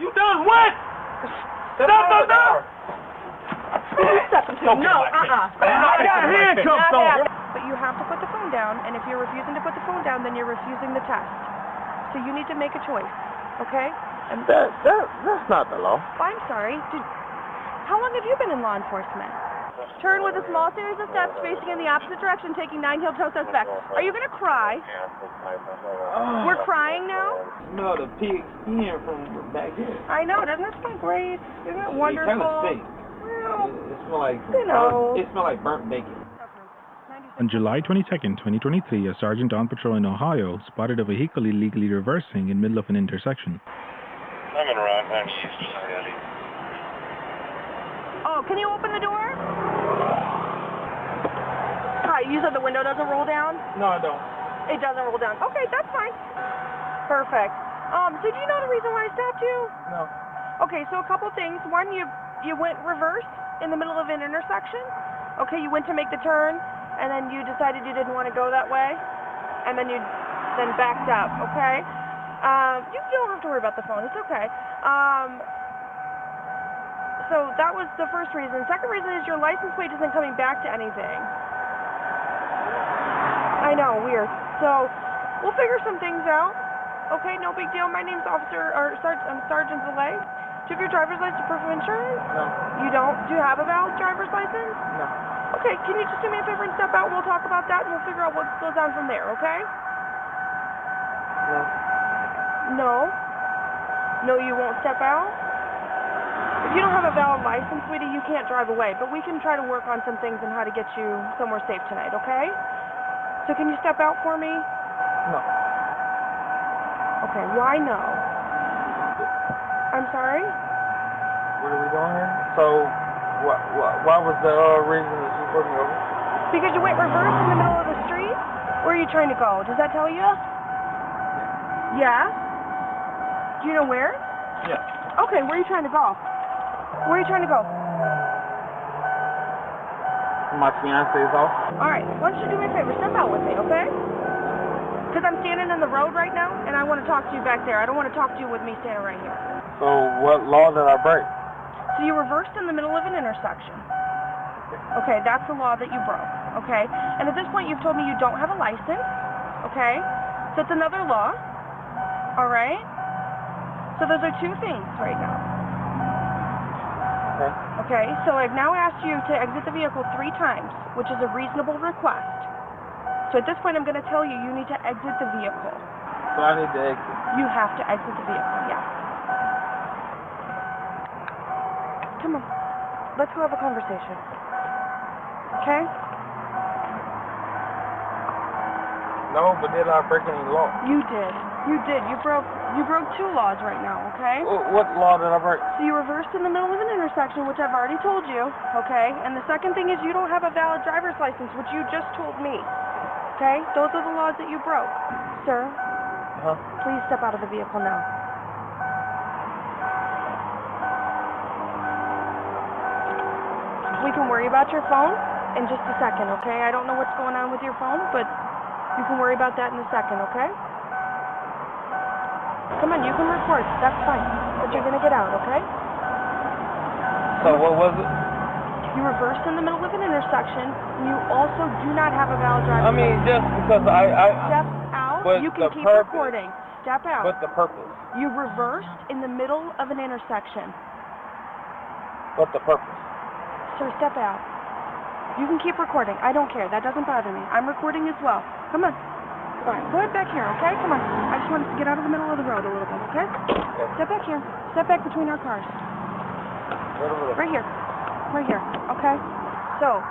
You done what? Stop the door! No, I got handcuffs on. But you have to put the phone down, and if you're refusing to put the phone down, then you're refusing the test. So you need to make a choice, okay? And That's not the law. I'm sorry. How long have you been in law enforcement? Turn with a small series of steps facing in the opposite direction, taking 9 heel-toe steps back. Are you going to cry? We're crying now? No, the pig skin from back here. I know. Doesn't that smell great? Isn't it wonderful? It kind of stinks. Well, It smells like it smells like burnt bacon. On July 22nd, 2023, a sergeant on patrol in Ohio spotted a vehicle illegally reversing in middle of an intersection. I'm in around 90 East Society. Oh, can you open the door? Hi, you said the window doesn't roll down? No, I don't. It doesn't roll down. Okay, that's fine. Perfect. So do you know the reason why I stopped you? No. Okay, so a couple things. One, you went reverse in the middle of an intersection. Okay, you went to make the turn, and then you decided you didn't want to go that way, and then you backed up, okay? You don't have to worry about the phone. It's okay. So that was the first reason. Second reason is your license plate isn't coming back to anything. I know, weird. So we'll figure some things out. Okay, no big deal. My name's Sergeant Zalay. Do you have your driver's license proof of insurance? No. You don't? Do you have a valid driver's license? No. Okay, can you just do me a favor and step out? We'll talk about that and we'll figure out what goes on from there, okay? No. No? No, you won't step out? If you don't have a valid license, sweetie, you can't drive away. But we can try to work on some things and how to get you somewhere safe tonight, okay? So can you step out for me? No. Okay, why no? I'm sorry? What are we doing here? So, why was the reason that you put me over? Because you went reverse in the middle of the street? Where are you trying to go? Does that tell you? Yeah? Do you know where? Yeah. Okay, where are you trying to go? Where are you trying to go? My fiance's off. Alright, why don't you do me a favor? Step out with me, okay? Because I'm standing in the road right now, and I want to talk to you back there. I don't want to talk to you with me standing right here. So, what law did I break? So you reversed in the middle of an intersection. Okay, that's the law that you broke, okay? And at this point, you've told me you don't have a license, okay? So it's another law, alright? So those are two things right now. Okay, so I've now asked you to exit the vehicle 3 times, which is a reasonable request. So at this point, I'm going to tell you, you need to exit the vehicle. So I need to exit. You have to exit the vehicle, yes. Come on, let's go have a conversation. Okay? No, but did I break any law? You did. You did. You broke 2 laws right now, okay? What law did I break? So you reversed in the middle of an intersection, which I've already told you, okay? And the second thing is you don't have a valid driver's license, which you just told me, okay? Those are the laws that you broke. Sir, please step out of the vehicle now. We can worry about your phone in just a second, okay? I don't know what's going on with your phone, but you can worry about that in a second, okay? Come on, you can record. That's fine. But you're going to get out, okay? So what was it? You reversed in the middle of an intersection, and you also do not have a valid driver's I mean, license. just because I Step out. but You can the keep purpose. recording. Step out. What's the purpose? You reversed in the middle of an intersection. What's the purpose? Sir, step out. You can keep recording. I don't care. That doesn't bother me. I'm recording as well. Come on. All right, go ahead back here, okay? Come on. I just want us to get out of the middle of the road a little bit, okay? Step back here. Step back between our cars. Right here. Right here, okay? So,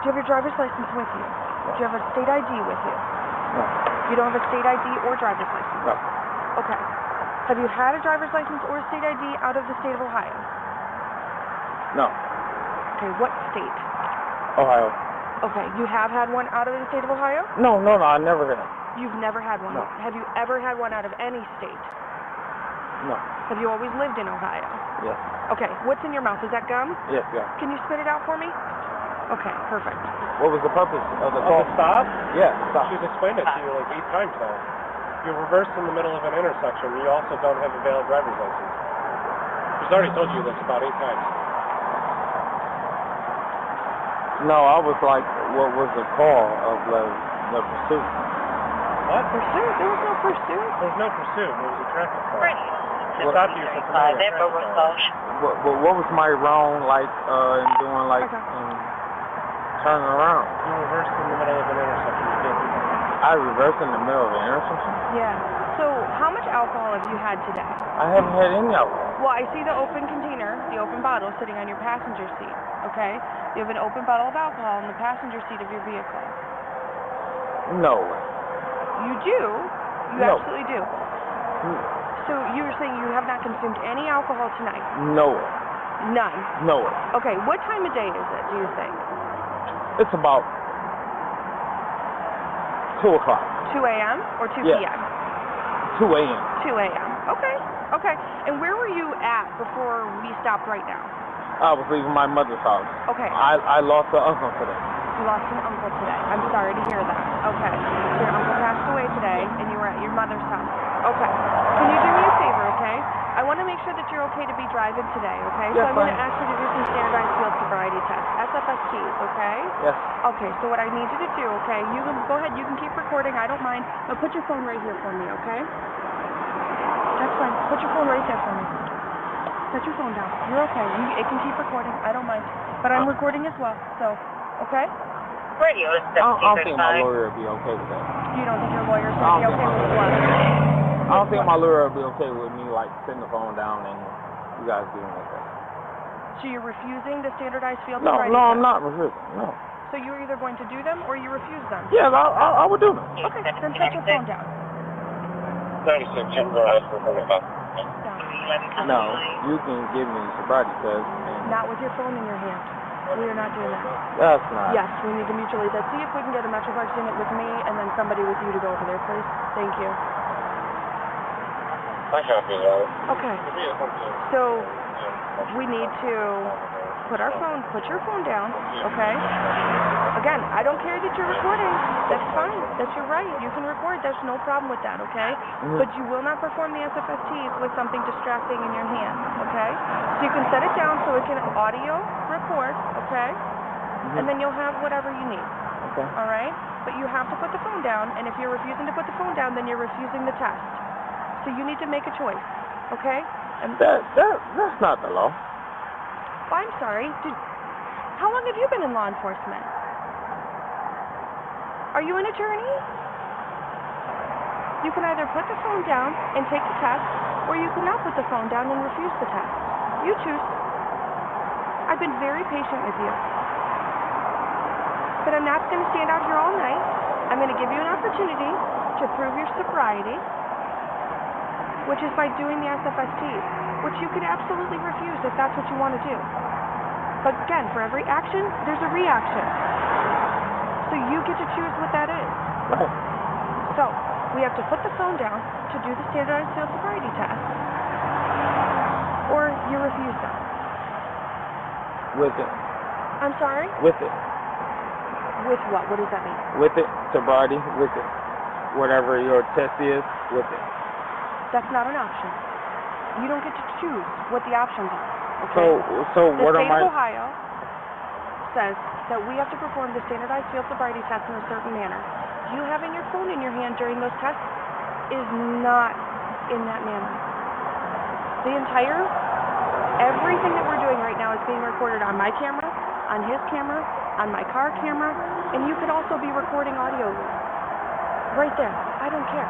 do you have your driver's license with you? Do you have a state ID with you? No. You don't have a state ID or driver's license? No. Okay. Have you had a driver's license or a state ID out of the state of Ohio? No. Okay, what state? Ohio. Okay, you have had one out of the state of Ohio? No, I never had. You've never had one? No. Have you ever had one out of any state? No. Have you always lived in Ohio? Yes. Okay, what's in your mouth? Is that gum? Yes, yeah. Can you spit it out for me? Okay, perfect. What was the purpose of the call? Stop? Yeah, stop. She's explained it to you like 8 times now. You you reverse in the middle of an intersection, you also don't have a valid driver's license. He's already told you this about 8 times. No, I was like, what was the call of the pursuit? What? Pursuit? There was no pursuit. There was no pursuit. There was a traffic call. Radio He stopped you for committing a traffic violation. But what was my wrong, like, in doing, like, turning around? You reversed in the middle of an intersection. You can't do that. I reversed in the middle of the intersection? Yeah. So how much alcohol have you had today? I haven't had any alcohol. Well, I see the open container, the open bottle sitting on your passenger seat, okay? You have an open bottle of alcohol in the passenger seat of your vehicle. No way. You do? You No. absolutely do. So you're saying you have not consumed any alcohol tonight? No way. None? No way. Okay, what time of day is it, do you think? It's about 2 o'clock. 2 a.m. or 2 Yes. p.m.? 2 a.m. 2 a.m. Okay, okay. And where were you at before we stopped right now? I was leaving my mother's house. Okay. I lost an uncle today. You lost an uncle today. I'm sorry to hear that. Okay. So your uncle passed away today, and you were at your mother's house. Okay. Can you do me a favor, okay? I want to make sure that you're okay to be driving today, okay? Yes, so I'm going to fine. ask you to do some standardized field sobriety tests, SFSTs, okay? Yes. Okay, so what I need you to do, okay, you can go ahead, you can keep recording, I don't mind, but put your phone right here for me, okay? That's fine. Put your phone right there for me. Set your phone down. You're okay. It can keep recording. I don't mind. But I'm recording as well, so, okay? Radio is I don't think my 1735. lawyer would be okay with that. You don't think your lawyer's going to be okay with what? I don't think my lawyer would be okay with me, like, sitting the phone down and you guys dealing with that. So you're refusing the standardized field No, sobriety I'm test? not refusing. No. So you're either going to do them or you refuse them? Yes, I would do them. Okay, then set your phone down. 36, Jim, go ahead for 45. Down. No, you can give me sobriety test. And Not with your phone in your hand. We are not doing that. that's not. Yes, we need to mutually that. See if we can get a Metroplex unit with me and then somebody with you to go over there, please. Thank you. I copy that. Okay. So we need to put your phone down, okay? Again, I don't care that you're recording. That's fine. That's your right. You can record. There's no problem with that, okay? But you will not perform the SFSTs with something distracting in your hand, okay? So you can set it down so it can audio record, okay? And then you'll have whatever you need, Okay. all right? But you have to put the phone down, and if you're refusing to put the phone down, then you're refusing the test. So you need to make a choice, okay? And That's not the law. oh, I'm sorry. How long have you been in law enforcement? Are you an attorney? You can either put the phone down and take the test, or you can not put the phone down and refuse the test. You choose. I've been very patient with you. But I'm not going to stand out here all night. I'm going to give you an opportunity to prove your sobriety, which is by doing the SFSTs, which you could absolutely refuse if that's what you want to do. But again, for every action, there's a reaction. So you get to choose what that is. Right. So we have to put the phone down to do the standardized field sobriety test, or you refuse them. With it. I'm sorry? With it. With what? What does that mean? With it. Sobriety. With it. Whatever your test is. With it. That's not an option. You don't get to choose what the options are. Okay? So The what state am I? of Ohio says that we have to perform the standardized field sobriety test in a certain manner. You having your phone in your hand during those tests is not in that manner. Everything that we're doing right now is being recorded on my camera, on his camera, on my car camera, and you could also be recording audio right there. I don't care.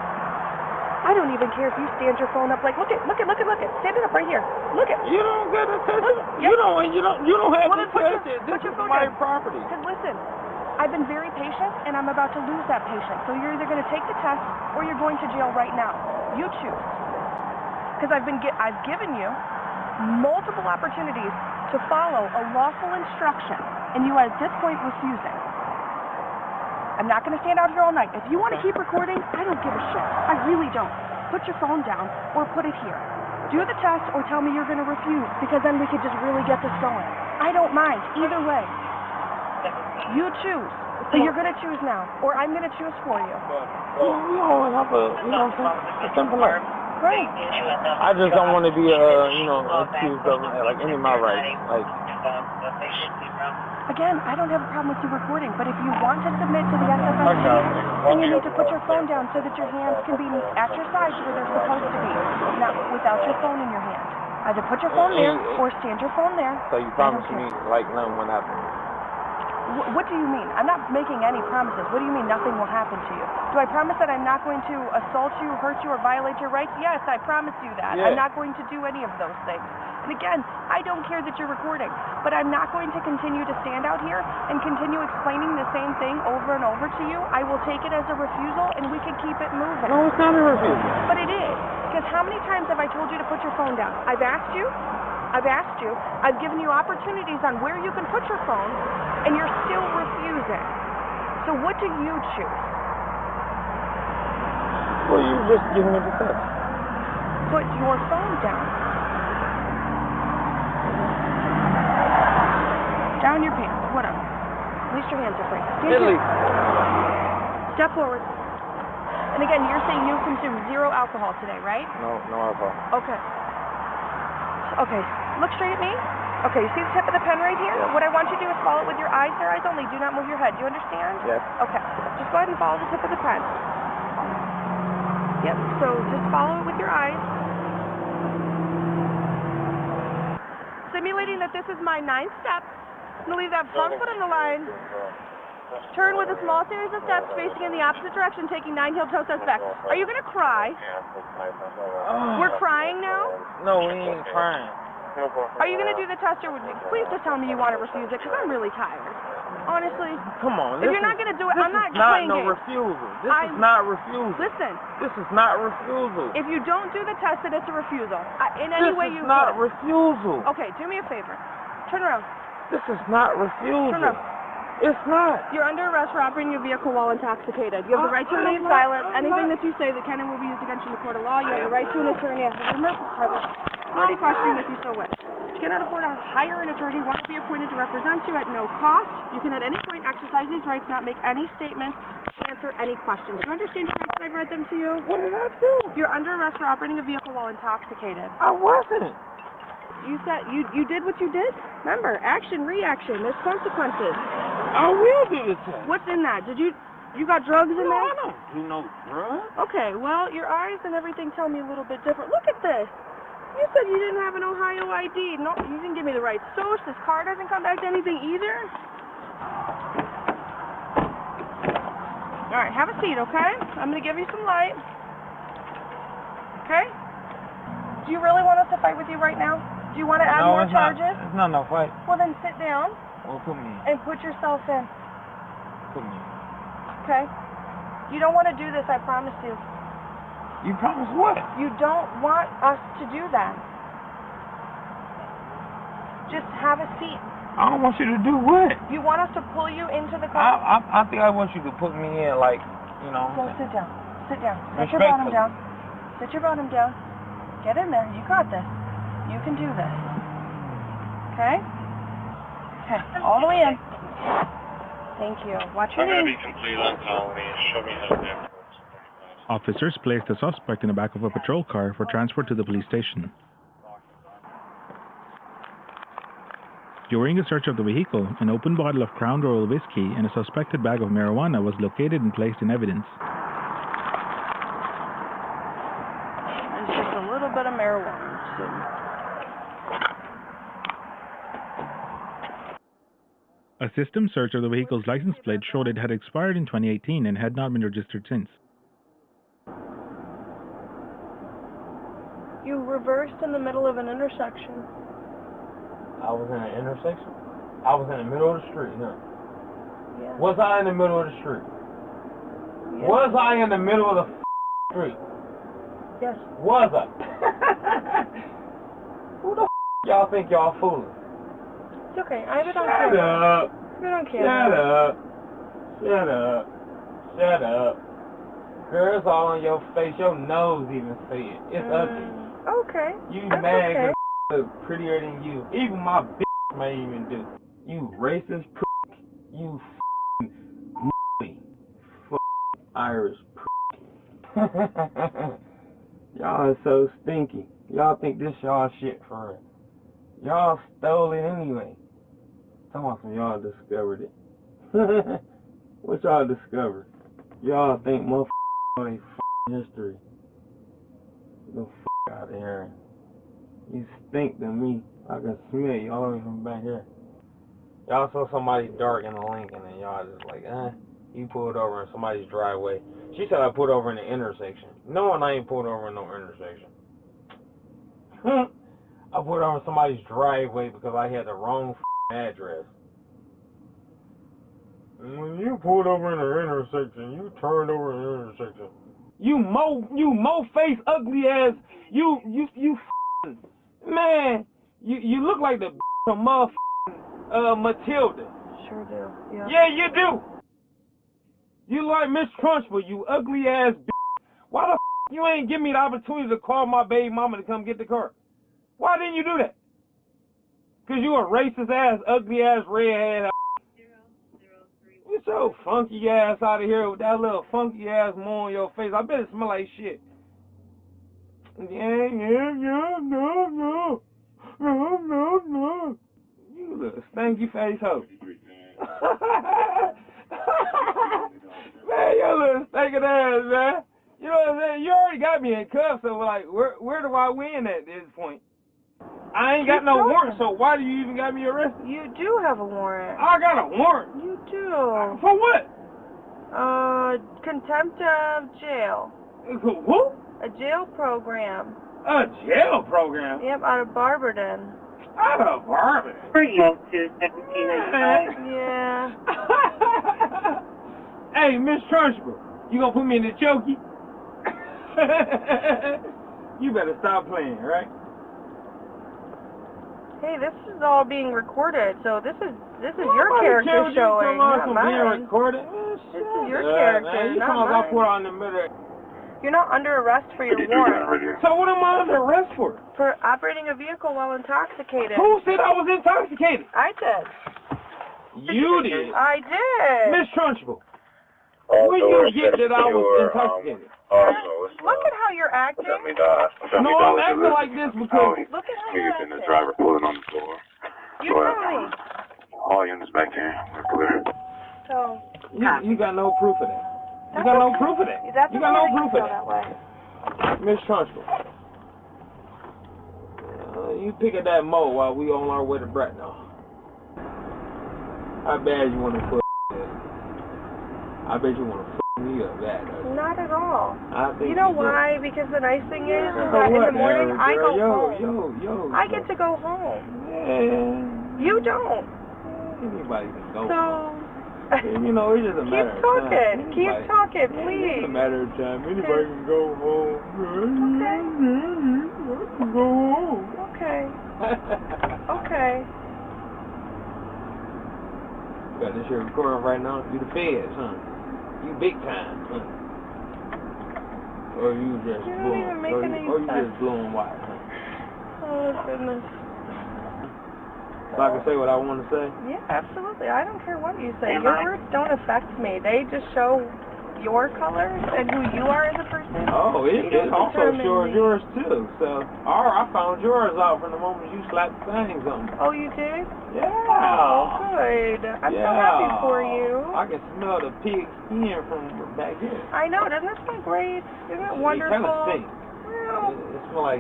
I don't even care if you stand your phone up like, look it. Stand it up right here. Look it. You don't get a test. Yep. You don't have Well, to then put test it. This your is phone my down. property. Because listen, I've been very patient, and I'm about to lose that patience. So you're either going to take the test, or you're going to jail right now. You choose. Because I've given you multiple opportunities to follow a lawful instruction, and you at this point refusing. I'm not going to stand out here all night. If you want to keep recording, I don't give a shit. I really don't. Put your phone down or put it here. Do the test or tell me you're going to refuse, because then we could just really get this going. I don't mind. Either way. You choose. So you're going to choose now, or I'm going to choose for you. We always have a, you know what I'm saying, a simple life. Right. I just don't want to be, accused of, like, any of my rights. Like, Again, I don't have a problem with you recording, but if you want to submit to the SFSC, then you need to put your phone down so that your hands can be at your sides where they're supposed to be, not without your phone in your hand. Either put your phone there or stand your phone there. so you promise me, like, nothing will happen? What do you mean? I'm not making any promises. What do you mean nothing will happen to you? Do I promise that I'm not going to assault you, hurt you, or violate your rights? Yes, I promise you that. Yeah. I'm not going to do any of those things. And again, I don't care that you're recording, but I'm not going to continue to stand out here and continue explaining the same thing over and over to you. I will take it as a refusal, and we can keep it moving. No, it's not a refusal. But it is. Because how many times have I told you to put your phone down? I've asked you. I've given you opportunities on where you can put your phone, and you're still refusing. So what do you choose? Well, you just giving me the test. Put your phone down. Down your pants, whatever. At least your hands are free. Step forward. And again, you're saying you consumed 0 alcohol today, right? No alcohol. Okay. Okay, look straight at me. Okay, you see the tip of the pen right here? Yeah. What I want you to do is follow it with your eyes. Your eyes only. Do not move your head. Do you understand? Yes. Okay. Just go ahead and follow the tip of the pen. Yep, so just follow it with your eyes. Simulating that this is my 9th step. I'm going to leave that front foot on the line. Turn with a small series of steps facing in the opposite direction, taking 9 heel-toe steps back. Are you going to cry? We're crying now? No, we ain't crying. Are you going to do the test, or would you please just tell me you want to refuse it, because I'm really tired. Honestly. Come on. If you're not going to do it, I'm not playing games. Refusal. This is not refusal. Listen. This is not refusal. If you don't do the test, then it's a refusal. In any way you This is not could. refusal. Okay, do me a favor. Turn around. This is not refusal. Turn around. It's not. You're under arrest for operating your vehicle while intoxicated. You have the right to remain silent. Anything that you say that can and will be used against you in the court of law, you have the right to an attorney. Any question if you so wish. If you cannot afford to hire an attorney, one will be appointed to represent you at no cost. You can at any point exercise these rights, not make any statements, answer any questions. Do you understand your rights when I've read them to you? What did I do? You're under arrest for operating a vehicle while intoxicated. I wasn't. You said you did what you did? Remember, action, reaction. There's consequences. I will do the test. What's in that? You got drugs in there? I don't do no drugs. Okay, well, your eyes and everything tell me a little bit different. Look at this. You said you didn't have an Ohio ID. No, you didn't give me the right source. This car doesn't come back to anything either. All right, have a seat, okay? I'm going to give you some light. Okay? Do you really want us to fight with you right now? Do you want to add more charges? It's not no fight. Well, then sit down. Well, put me in. And put yourself in. Put me in. Okay? You don't want to do this, I promise you. You promise what? You don't want us to do that. Just have a seat. I don't want you to do what? You want us to pull you into the car? I think I want you to put me in, like, you know. Go sit down. Sit down. Sit your bottom down. Sit your bottom down. Get in there. You got this. You can do this. Okay? Okay. All the way in. Thank you. Watch your I'm going to knee. be completely on colony. Show me how to do it. Officers placed the suspect in the back of a patrol car for transfer to the police station. During a search of the vehicle, an open bottle of Crown Royal whiskey and a suspected bag of marijuana was located and placed in evidence. There's just a little bit of marijuana. A system search of the vehicle's license plate showed it had expired in 2018 and had not been registered since. You reversed in the middle of an intersection. I was in an intersection? I was in the middle of the street, huh? Yeah. Was I in the middle of the street? Yes. Was I in the middle of the street? Yes. Was I? Who the y'all think y'all fooling? It's okay. I have it on Shut camera. up. I have it on camera. Shut up. Shut up. Girl, it's all on your face. Your nose even say it. It's ugly. Okay. You That's mad okay. look prettier than you. Even my bitch may even do. You racist prick. You Irish Y'all are so stinky. Y'all think this y'all shit for real. Y'all stole it anyway. Talking about some y'all discovered it. What y'all discovered? Y'all think motherfuckers ain't history. Get the fuck out of here. You stink to me. I can smell you all the way from back here. Y'all saw somebody dark in the Lincoln and y'all just like, you pulled over in somebody's driveway. She said I pulled over in the intersection. No, I ain't pulled over in no intersection. I pulled over in somebody's driveway because I had the wrong address. When you pulled over in the intersection, you turned over in the intersection. You mo-face ugly ass, you man, you look like the from Matilda. Sure do, yeah. Yeah, you do. You like Miss Trunchbull, you ugly ass bitch. Why the you ain't give me the opportunity to call my baby mama to come get the car? Why didn't you do that? Cause you a racist ass, ugly ass, redhead. You so funky ass out of here with that little funky ass mole on your face. I bet it smell like shit. Yeah, no. You little stanky face hoe. Man, you little stinking ass, man. You know what I'm saying? You already got me in cuffs, so like, where do I win at this point? I ain't got no warrant, so why do you even got me arrested? You do have a warrant. I got a warrant. You do. For what? Contempt of jail. Who? A jail program. A jail program? Yep, out of Barberton. Out of Barberton? For you to 1795. Yeah. Hey, Miss Trunchbull, you gonna put me in the chokey? You better stop playing, right? Hey, this is all being recorded, so this is your character showing, not mine. Being recorded? This is your character, man. You not talking mine. about put on the middle. You're not under arrest for your warrant. So what am I under arrest for? For operating a vehicle while intoxicated. Who said I was intoxicated? I did. You did. I did. Miss Trunchbull, where you get that I was intoxicated? Look at how you're acting. No, I'm acting like this because... Look at how you're acting. The driver pulling on the floor. You tell me. All units back here. We're clear. So... You got no proof of that. You got no proof of that. That's You got no okay proof of that way. that. Miss Trunchbull, you pick at that mo while we on our way to Bracknell. How bad you want to fuck this? I bet you want to fuck me up bad. Not at all. I think you know do. why? Because the nice thing is So that in what, the morning girl? I go home. Yo. I get to go home. Yeah. You don't. Anybody can go. So... You know, it's just a matter of time. Keep talking, It's please. a matter of time. Anybody can go home. Okay. Go home. Okay. Okay. You got this shit recording right now? You the feds, huh? You big time, huh? Or you just just blowing wide, huh? Oh, goodness. So I can say what I want to say? Yeah, absolutely. I don't care what you say. Your words don't affect me. They just show your colors and who you are as a person. Oh, it also shows yours too. So, I found yours out from the moment you slapped the things on me. Oh, you did? Yeah. Oh, good. I'm so happy for you. I can smell the pig skin from back here. I know. Doesn't that smell great? Isn't it wonderful? It kind of stinks. Well, it smells like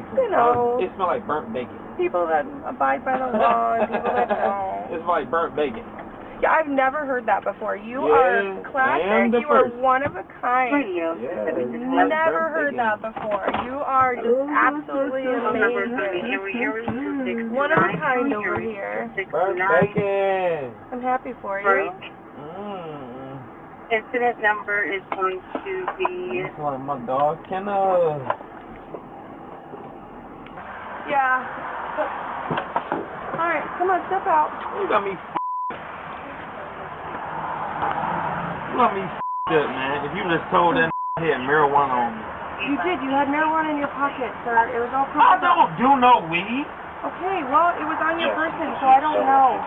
it smells like burnt bacon. People that abide by the law and people that don't. It's like burnt bacon. Yeah, I've never heard that before. You are classic. You are one of a kind. Never heard that before. You are just absolutely amazing. One of a kind over here. Burnt bacon. I'm happy for you. Incident number is going to be... That's one of my dog can Yeah. Alright, come on, step out. You got me up, man. If you just told that he had marijuana on me. You did. You had marijuana in your pocket, sir. It was all I don't do no weed. Okay, well, it was on your person, so I don't know.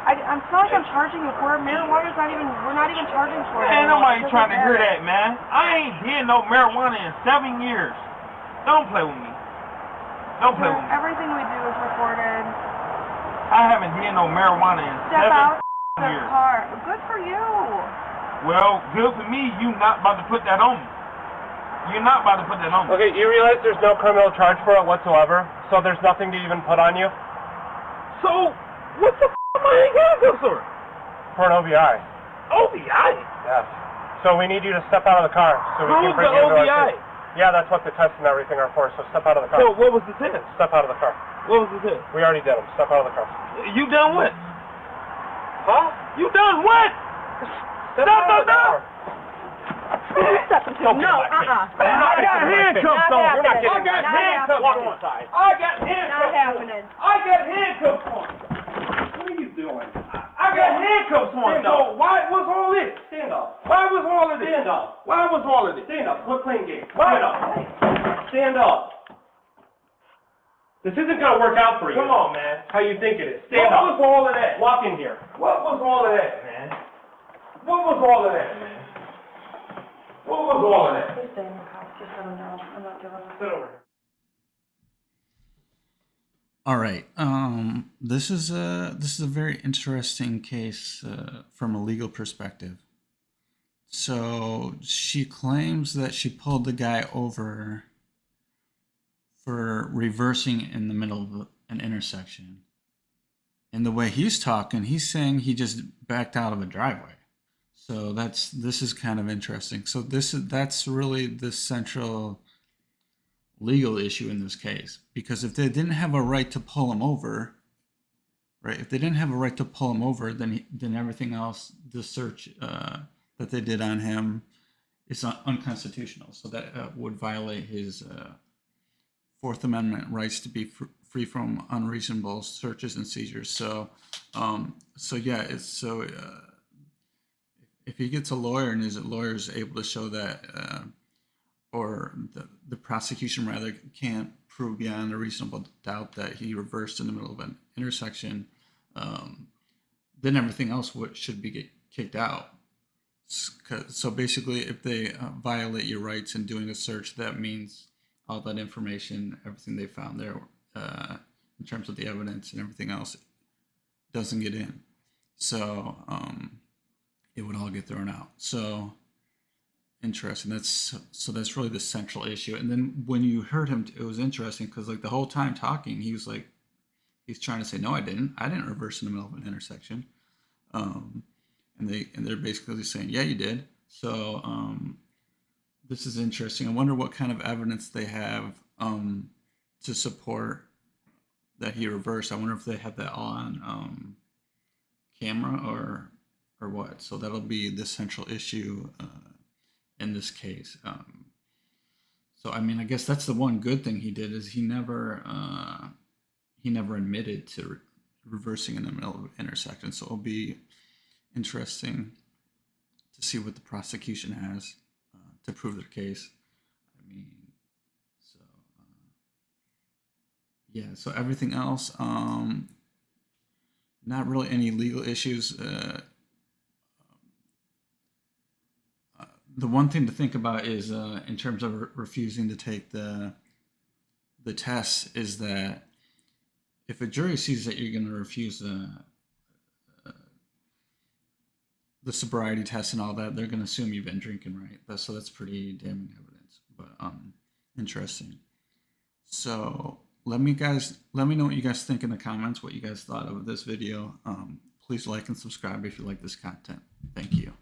I'm not like I'm charging you for it. Marijuana's not even, we're not even charging for it. Ain't anymore. nobody trying to hear that, man. I ain't did no marijuana in 7 years. Don't play with me. Don't play with me. Everything we do is recorded. I haven't did no marijuana in Step 7 out the years. car. Good for you. Well, good for me. You not about to put that on me. You're not about to put that on me. Okay, you realize there's no criminal charge for it whatsoever, so there's nothing to even put on you So, what the f*** am I in handcuffs for? for an OVI. OBI? Yes. So we need you to step out of the car so we Who's can bring the you to our OBI? case. Yeah, that's what the tests and everything are for, so step out of the car. So, what was the test? Step out of the car. What was the test? We already did them. Step out of the car. You done what? Huh? You done what? Step out of the car. No, I got handcuffs on. You're not I getting got Not handcuffs happening. on. I got handcuffs Not on. happening. I got handcuffs on. What are you doing? I got handcuffs on, Stand though. up. Why was all this? Stand up. Why was all of this? Stand up. Why was all of this? Stand up. Quit playing games. Why? Stand up. Stand up. This isn't going to work out for you. Come on, man. How you think it is. Stand What up. was all of that? Walk in here. What was all of that, man? What was all of that, man? What was all of that? Just stay in the car. Just let him know. I'm not dealing with it. Sit over here. All right. This is a very interesting case from a legal perspective. So she claims that she pulled the guy over for reversing in the middle of an intersection. And the way he's talking, he's saying he just backed out of a driveway. So this is kind of interesting. So that's really the central legal issue in this case, because if they didn't have a right to pull him over, right? If they didn't have a right to pull him over, then everything else, the search that they did on him, is unconstitutional. So that would violate his Fourth Amendment rights to be free from unreasonable searches and seizures. So if he gets a lawyer and his lawyer is able to show that, or the prosecution rather can't prove beyond a reasonable doubt that he reversed in the middle of an intersection, then everything else should be kicked out. So basically, if they violate your rights in doing a search, that means all that information, everything they found there, in terms of the evidence and everything else, doesn't get in. So it would all get thrown out. So interesting. That's really the central issue. And then when you heard him, it was interesting because like the whole time talking, he was like, he's trying to say, no, I didn't reverse in the middle of an intersection. And they're basically saying, yeah, you did. So this is interesting. I wonder what kind of evidence they have to support that he reversed. I wonder if they have that on camera or what. So that'll be the central issue in this case. So I mean, I guess that's the one good thing he did is he never admitted to reversing in the middle of an intersection. So it'll be interesting to see what the prosecution has to prove their case. I mean, so yeah. So everything else, not really any legal issues. The one thing to think about is in terms of refusing to take the test is that if a jury sees that you're going to refuse the sobriety test and all that, they're going to assume you've been drinking, right? So that's pretty damning evidence, but interesting. So let me know what you guys think in the comments, what you guys thought of this video. Please like and subscribe if you like this content. Thank you.